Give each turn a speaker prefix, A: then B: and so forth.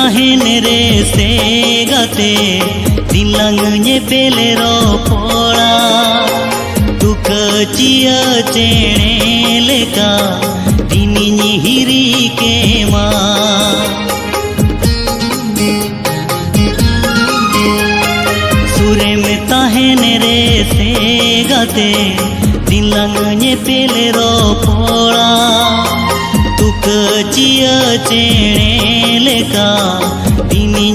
A: tahen re se gate dilang nyepele ropola tuka cia cene leka dini hiri kema sure me tahen re se gate dilang nyepele ropola tuka cia cene leka dini